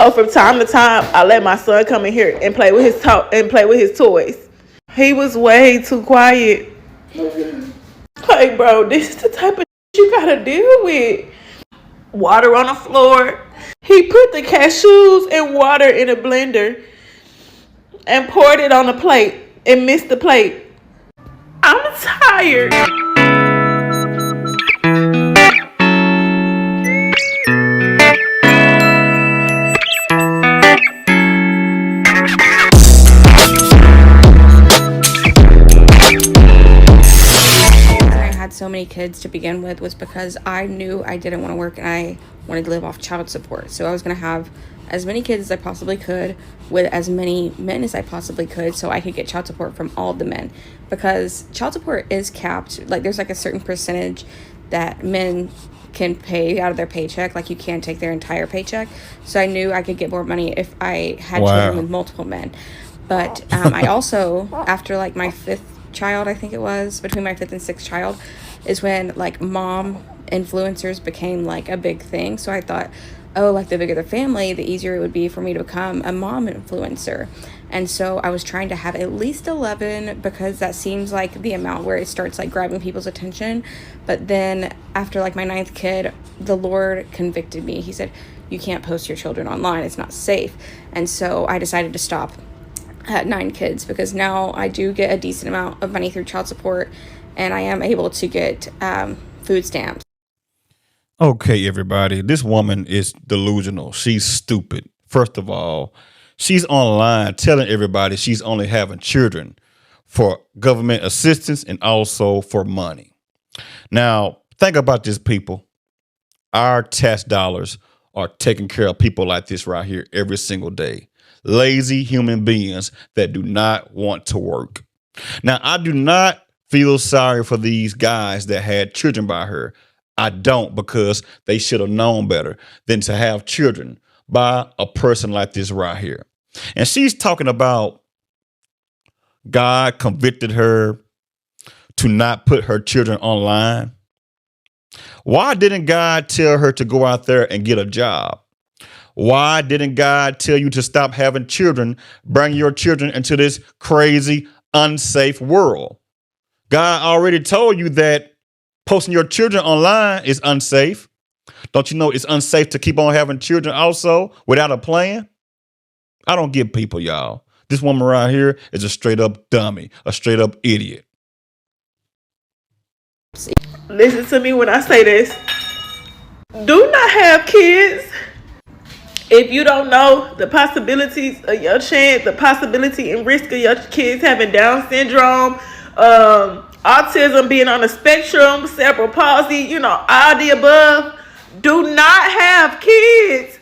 So from time to time, I let my son come in here and play with his toys. He was way too quiet. Like, bro, this is the type of you gotta deal with. Water on the floor. He put the cashews and water in a blender and poured it on the plate and missed the plate. I'm tired. So many kids to begin with was because I knew I didn't want to work and I wanted to live off child support. So I was going to have as many kids as I possibly could with as many men as I possibly could so I could get child support from all of the men, because child support is capped. Like, there's like a certain percentage that men can pay out of their paycheck. Like, you can't take their entire paycheck. So I knew I could get more money if I had children with multiple men. But I also, after like my fifth child, I think it was, between my fifth and sixth child, is when like mom influencers became like a big thing. So I thought, oh, like the bigger the family, the easier it would be for me to become a mom influencer. And so I was trying to have at least 11, because that seems like the amount where it starts like grabbing people's attention. But then after like my ninth kid, the Lord convicted me. He said, you can't post your children online, it's not safe. And so I decided to stop at 9 kids, because now I do get a decent amount of money through child support, and I am able to get food stamps. Okay, everybody, this woman is delusional. She's stupid. First of all, she's online telling everybody she's only having children for government assistance and also for money. Now, think about this, people. Our tax dollars are taking care of people like this right here every single day. Lazy human beings that do not want to work. Now, I do not feel sorry for these guys that had children by her. I don't, because they should have known better than to have children by a person like this right here. And she's talking about God convicted her to not put her children online. Why didn't God tell her to go out there and get a job? Why didn't God tell you to stop having children, bring your children into this crazy, unsafe world? God already told you that posting your children online is unsafe. Don't you know it's unsafe to keep on having children also without a plan? I don't get people, y'all. This woman right here is a straight up dummy, a straight up idiot. Listen to me when I say this. Do not have kids if you don't know the possibilities of your chance, the possibility and risk of your kids having Down syndrome, autism, being on the spectrum, cerebral palsy, all the above. Do not have kids.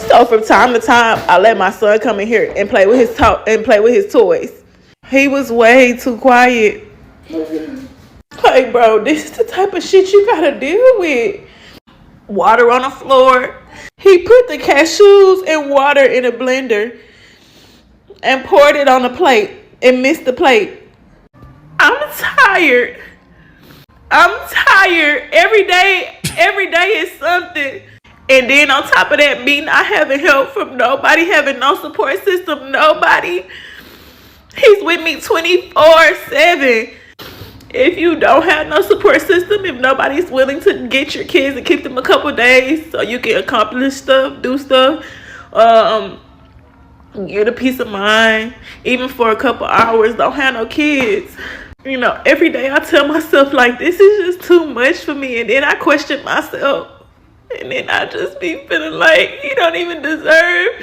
So from time to time, I let my son come in here and play with his toys. He was way too quiet. Like, bro, this is the type of shit you gotta deal with. Water on the floor. He put the cashews and water in a blender and poured it on the plate and missed the plate. I'm tired. Every day is something. And then on top of that, me not having help from nobody, having no support system, nobody. He's with me 24/7. If you don't have no support system, if nobody's willing to get your kids and keep them a couple days so you can accomplish stuff, do stuff, get a peace of mind, even for a couple hours, don't have no kids. Every day I tell myself, like, this is just too much for me. And then I question myself. And then I just be feeling like you don't even deserve.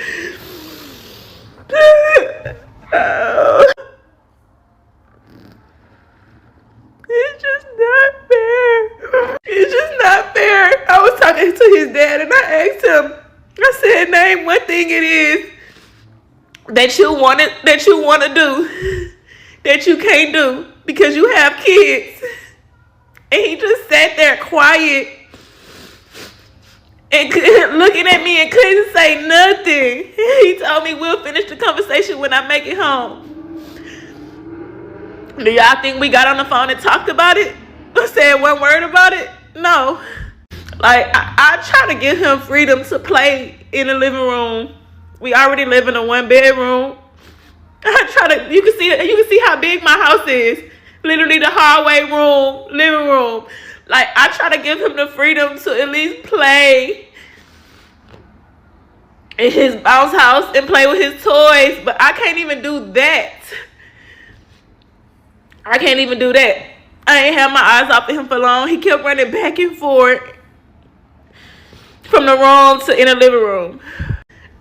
It's just not fair. It's just not fair. I was talking to his dad and I asked him, I said, name one thing it is that you want to do that you can't do because you have kids. And he just sat there quiet and looking at me and couldn't say nothing. He told me we'll finish the conversation when I make it home. Do y'all think we got on the phone and talked about it? Or said one word about it? No. Like, I try to give him freedom to play in the living room We already live in a 1-bedroom. You can see how big my house is. Literally the hallway room, living room. Like, I try to give him the freedom to at least play in his bounce house and play with his toys, but I can't even do that. I can't even do that. I ain't had my eyes off of him for long. He kept running back and forth from the room to in the living room.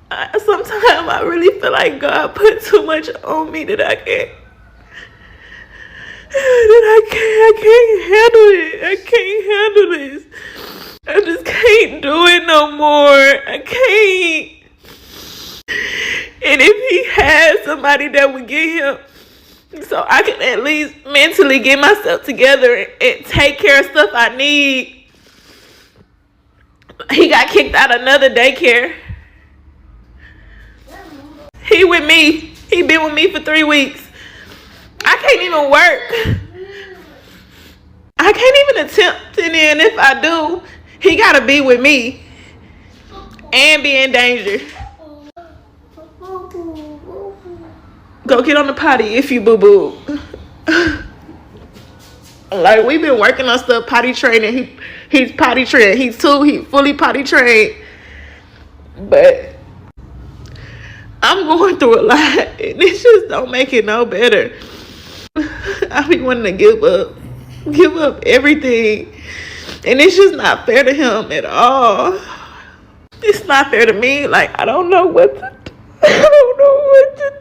Sometimes I really feel like God put too much on me that I can't handle it. I can't handle this. I just can't do it no more. I can't. And if he has somebody that would get him, so I can at least mentally get myself together and take care of stuff I need. He got kicked out of another daycare. He with me. He been with me for 3 weeks. I can't even work. I can't even attempt, and then if I do, he gotta be with me and be in danger. Go get on the potty if you boo-boo. Like, we've been working on stuff, potty training. He's potty trained. He's 2, he fully potty trained. But I'm going through a lot, and it just don't make it no better. I be wanting to give up everything, and it's just not fair to him at all. It's not fair to me. Like, I don't know what to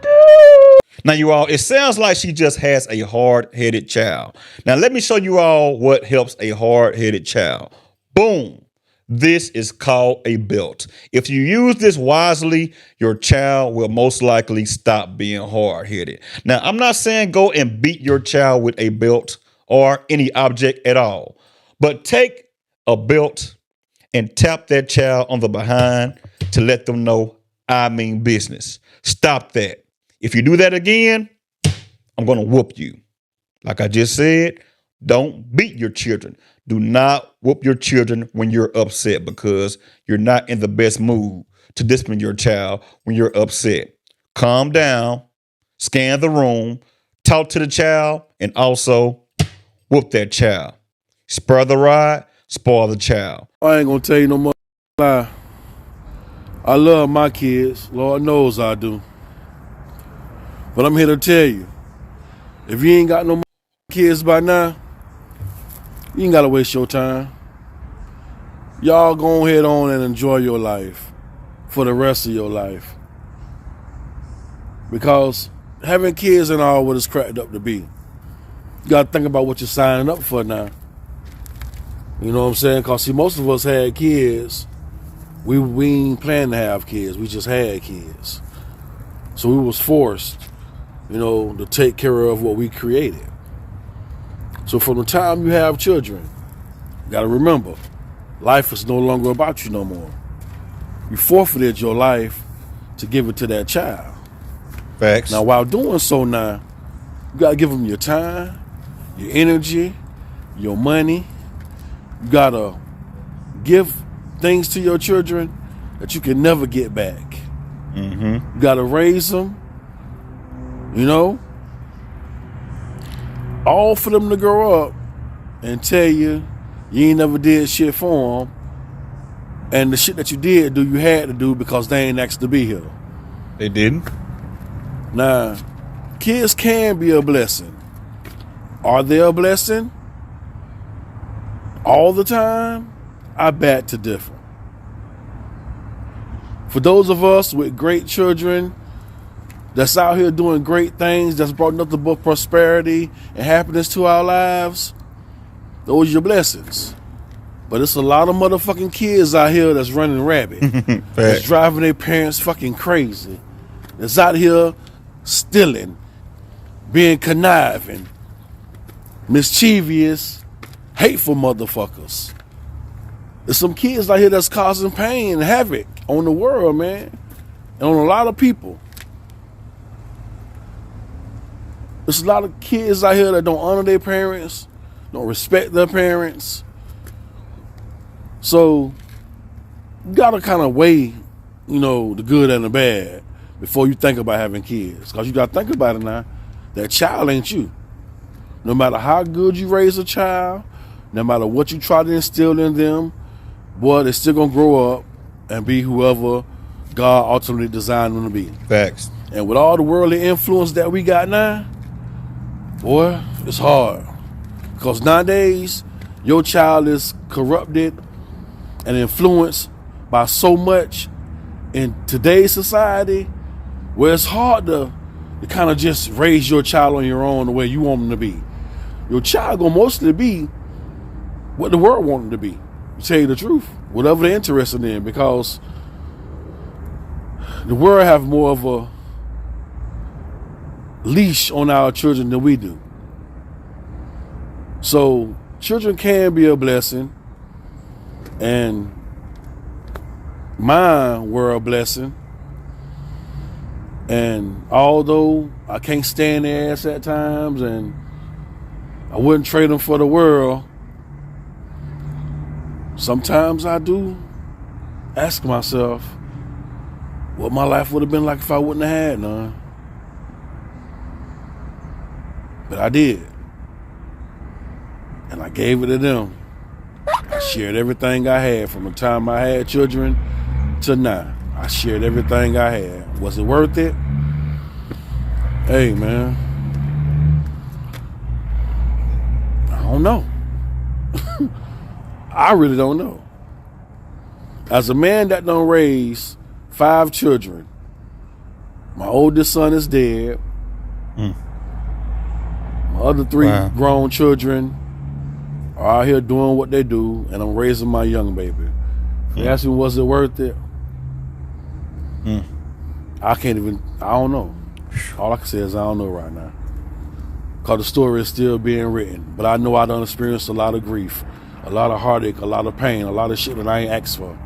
do. Now, you all, it sounds like she just has a hard-headed child. Now, let me show you all what helps a hard-headed child. Boom. This is called a belt. If you use this wisely, your child will most likely stop being hard-headed. Now, I'm not saying go and beat your child with a belt or any object at all, but take a belt and tap that child on the behind to let them know I mean business. Stop that. If you do that again, I'm going to whoop you. Like I just said, don't beat your children. Do not whoop your children when you're upset, because you're not in the best mood to discipline your child when you're upset. Calm down, scan the room, talk to the child, and also whoop that child. Spur the rod, spoil the child. I ain't gonna tell you no more lie. I love my kids. Lord knows I do. But I'm here to tell you, if you ain't got no more kids by now, you ain't gotta waste your time. Y'all go ahead on and enjoy your life for the rest of your life. Because having kids ain't all what it's cracked up to be. You gotta think about what you're signing up for now. You know what I'm saying? Because see, most of us had kids. We ain't planning to have kids. We just had kids. So we was forced, to take care of what we created. So from the time you have children, you gotta remember, life is no longer about you no more. You forfeited your life to give it to that child. Facts. Now, while doing so now, you gotta give them your time, your energy, your money. You gotta give things to your children that you can never get back. You gotta raise them, all for them to grow up and tell you ain't never did shit for them, and the shit that you did do, you had to do because they ain't asked to be here. They didn't. Now, kids can be a blessing. Are they a blessing all the time? I beg to differ. For those of us with great children that's out here doing great things, that's brought nothing but prosperity and happiness to our lives, those are your blessings. But it's a lot of motherfucking kids out here that's running rabbit, that's driving their parents fucking crazy, that's out here stealing, being conniving, mischievous, hateful motherfuckers. There's some kids out here that's causing pain and havoc on the world, man, and on a lot of people. There's a lot of kids out here that don't honor their parents, don't respect their parents. So you gotta kind of weigh the good and the bad before you think about having kids. Because you got to think about it now. That child ain't you. No matter how good you raise a child, no matter what you try to instill in them, boy, they're still going to grow up and be whoever God ultimately designed them to be. Facts. And with all the worldly influence that we got now, boy, it's hard. Because nowadays, your child is corrupted and influenced by so much in today's society where it's hard to kind of just raise your child on your own the way you want them to be. Your child gonna mostly be what the world want them to be. To tell you the truth, whatever they're interested in, because the world have more of a leash on our children than we do. So children can be a blessing, and mine were a blessing. And although I can't stand their ass at times, and I wouldn't trade them for the world, sometimes I do ask myself what my life would have been like if I wouldn't have had none. But I did. And I gave it to them. I shared everything I had from the time I had children to now. I shared everything I had. Was it worth it? Hey, man. I don't know. I really don't know. As a man that done raised 5 children, my oldest son is dead. My other 3 grown children are out here doing what they do, and I'm raising my young baby. You ask me, was it worth it? I don't know. All I can say is I don't know right now. Because the story is still being written. But I know I done experienced a lot of grief, a lot of heartache, a lot of pain, a lot of shit that I ain't asked for.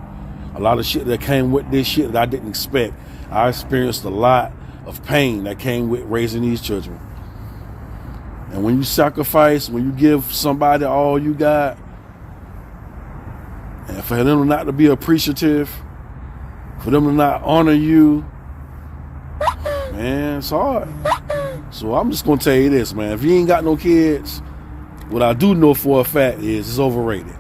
A lot of shit that came with this shit that I didn't expect. I experienced a lot of pain that came with raising these children. And when you sacrifice, when you give somebody all you got, and for them not to be appreciative, for them to not honor you, man, it's hard. So I'm just gonna tell you this, man. If you ain't got no kids, what I do know for a fact is it's overrated.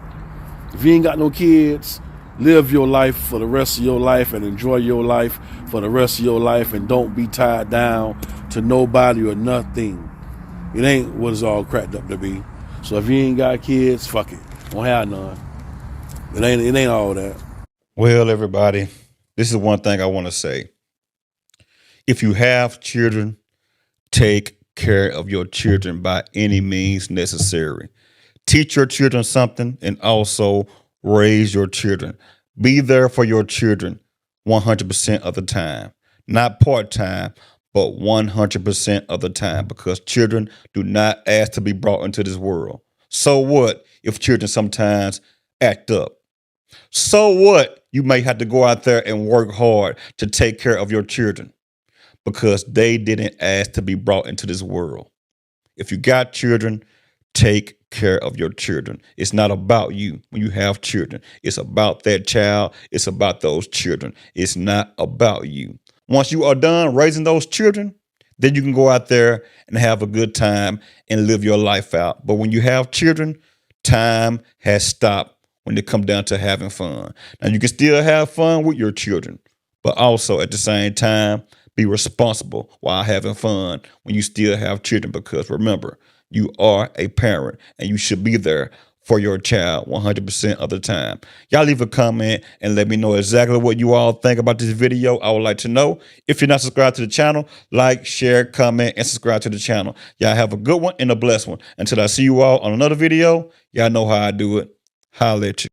If you ain't got no kids, live your life for the rest of your life and enjoy your life for the rest of your life, and don't be tied down to nobody or nothing. It ain't what it's all cracked up to be. So if you ain't got kids, fuck it. Don't have none. It ain't all that. Well, everybody, this is one thing I want to say. If you have children, take care of your children by any means necessary. Teach your children something, and also raise your children. Be there for your children 100% of the time. Not part-time, but 100% of the time, because children do not ask to be brought into this world. So what if children sometimes act up? So what? You may have to go out there and work hard to take care of your children, because they didn't ask to be brought into this world. If you got children, take care of your children. It's not about you when you have children. It's about that child. It's about those children. It's not about you. Once you are done raising those children, then you can go out there and have a good time and live your life out. But when you have children, time has stopped when it comes down to having fun. Now, you can still have fun with your children, but also at the same time, be responsible while having fun when you still have children, because remember, you are a parent and you should be there for your child 100% of the time. Y'all leave a comment and let me know exactly what you all think about this video. I would like to know. If you're not subscribed to the channel, like, share, comment, and subscribe to the channel. Y'all have a good one and a blessed one. Until I see you all on another video, y'all know how I do it. Holla at you.